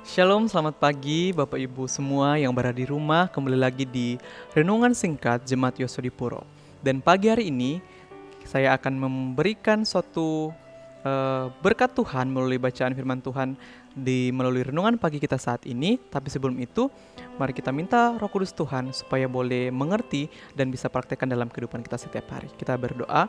Shalom, selamat pagi Bapak Ibu semua yang berada di rumah. Kembali lagi di Renungan Singkat Jemaat Yosodipuro. Dan pagi hari ini saya akan memberikan suatu berkat Tuhan melalui bacaan firman Tuhan melalui renungan pagi kita saat ini. Tapi sebelum itu, mari kita minta Roh Kudus Tuhan supaya boleh mengerti dan bisa praktekkan dalam kehidupan kita setiap hari. Kita berdoa.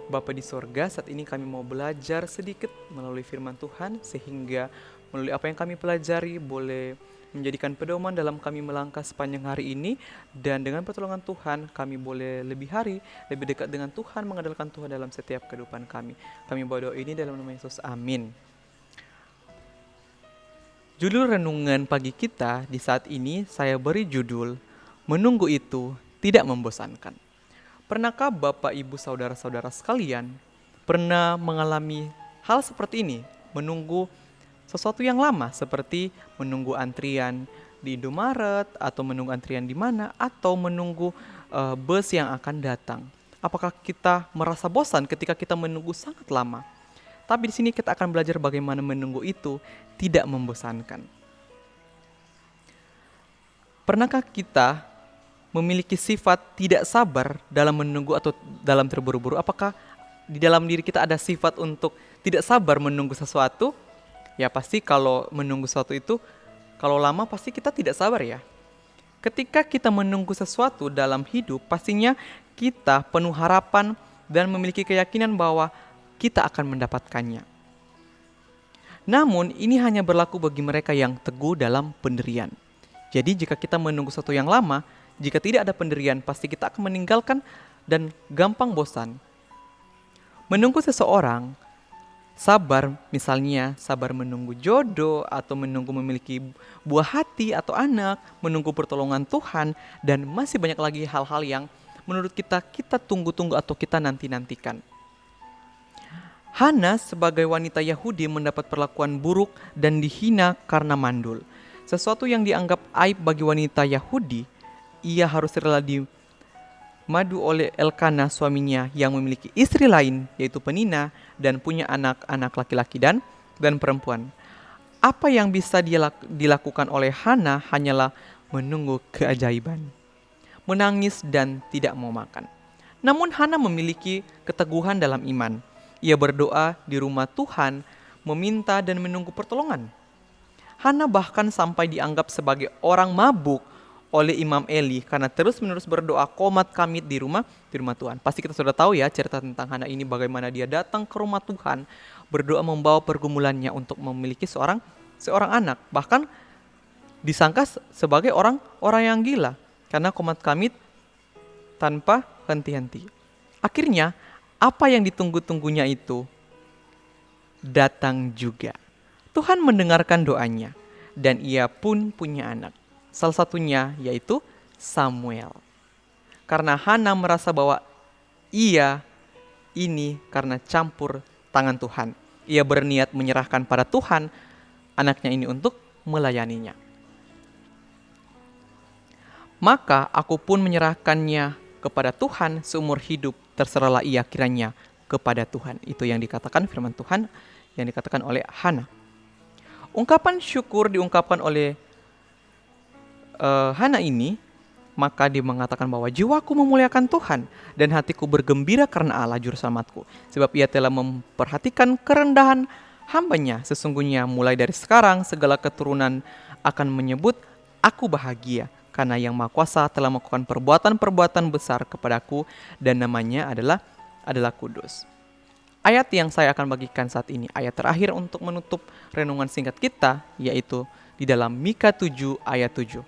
Bapa di sorga, saat ini kami mau belajar sedikit melalui firman Tuhan, sehingga melalui apa yang kami pelajari boleh menjadikan pedoman dalam kami melangkah sepanjang hari ini, dan dengan pertolongan Tuhan kami boleh lebih dekat dengan Tuhan, mengandalkan Tuhan dalam setiap kehidupan kami. Kami berdoa ini dalam nama Yesus, amin. Judul renungan pagi kita di saat ini saya beri judul, Menunggu itu tidak membosankan. Pernahkah Bapak, Ibu, Saudara-saudara sekalian pernah mengalami hal seperti ini? Menunggu sesuatu yang lama seperti menunggu antrian di Indomaret atau menunggu antrian di mana atau menunggu bus yang akan datang. Apakah kita merasa bosan ketika kita menunggu sangat lama? Tapi di sini kita akan belajar bagaimana menunggu itu tidak membosankan. Pernahkah kita memiliki sifat tidak sabar dalam menunggu atau dalam terburu-buru? Apakah di dalam diri kita ada sifat untuk tidak sabar menunggu sesuatu? Ya pasti kalau menunggu sesuatu itu, kalau lama pasti kita tidak sabar ya. Ketika kita menunggu sesuatu dalam hidup, pastinya kita penuh harapan dan memiliki keyakinan bahwa kita akan mendapatkannya. Namun ini hanya berlaku bagi mereka yang teguh dalam pendirian. Jadi jika kita menunggu sesuatu yang lama, jika tidak ada pendirian, pasti kita akan meninggalkan dan gampang bosan. Menunggu seseorang, sabar misalnya, sabar menunggu jodoh atau menunggu memiliki buah hati atau anak, menunggu pertolongan Tuhan, dan masih banyak lagi hal-hal yang menurut kita tunggu-tunggu atau kita nanti-nantikan. Hana sebagai wanita Yahudi mendapat perlakuan buruk dan dihina karena mandul. Sesuatu yang dianggap aib bagi wanita Yahudi, ia harus rela dimadu oleh Elkana suaminya yang memiliki istri lain yaitu Penina dan punya anak-anak laki-laki dan perempuan. Apa yang bisa dilakukan oleh Hana hanyalah menunggu keajaiban, menangis dan tidak mau makan. Namun Hana memiliki keteguhan dalam iman. Ia berdoa di rumah Tuhan, meminta dan menunggu pertolongan. Hana bahkan sampai dianggap sebagai orang mabuk oleh Imam Eli karena terus-menerus berdoa qomat kamit di rumah Tuhan. Pasti kita sudah tahu ya cerita tentang Hana ini, bagaimana dia datang ke rumah Tuhan, berdoa membawa pergumulannya untuk memiliki seorang anak. Bahkan disangka sebagai orang yang gila karena qomat kamit tanpa henti-henti. Akhirnya apa yang ditunggu-tunggunya itu datang juga. Tuhan mendengarkan doanya dan ia pun punya anak. Salah satunya yaitu Samuel. Karena Hana merasa bahwa ia ini karena campur tangan Tuhan. Ia berniat menyerahkan pada Tuhan anaknya ini untuk melayaninya. Maka aku pun menyerahkannya kepada Tuhan seumur hidup, terserahlah ia kiranya kepada Tuhan. Itu yang dikatakan firman Tuhan yang dikatakan oleh Hana. Ungkapan syukur diungkapkan oleh Hana ini, maka dia mengatakan bahwa jiwaku memuliakan Tuhan dan hatiku bergembira karena Allah juru selamatku, sebab ia telah memperhatikan kerendahan hambanya. Sesungguhnya mulai dari sekarang segala keturunan akan menyebut aku bahagia, karena yang Maha Kuasa telah melakukan perbuatan-perbuatan besar kepadaku dan namanya adalah kudus. Ayat yang saya akan bagikan saat ini, ayat terakhir untuk menutup renungan singkat kita, yaitu di dalam Mika 7 ayat 7.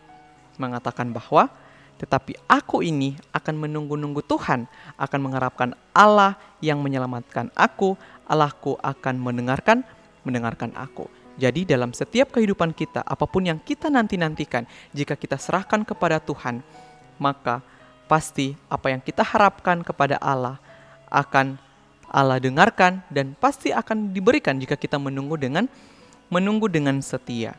Mengatakan bahwa tetapi aku ini akan menunggu-nunggu Tuhan, akan mengharapkan Allah yang menyelamatkan aku, Allahku akan mendengarkan aku. Jadi dalam setiap kehidupan kita, apapun yang kita nanti-nantikan, jika kita serahkan kepada Tuhan, maka pasti apa yang kita harapkan kepada Allah akan Allah dengarkan dan pasti akan diberikan jika kita menunggu dengan setia.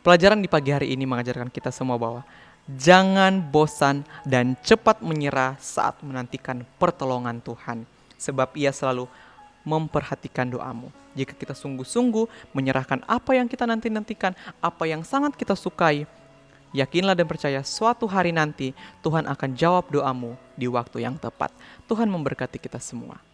Pelajaran di pagi hari ini mengajarkan kita semua bahwa jangan bosan dan cepat menyerah saat menantikan pertolongan Tuhan. Sebab ia selalu memperhatikan doamu. Jika kita sungguh-sungguh menyerahkan apa yang kita nanti-nantikan, apa yang sangat kita sukai, yakinlah dan percaya suatu hari nanti Tuhan akan jawab doamu di waktu yang tepat. Tuhan memberkati kita semua.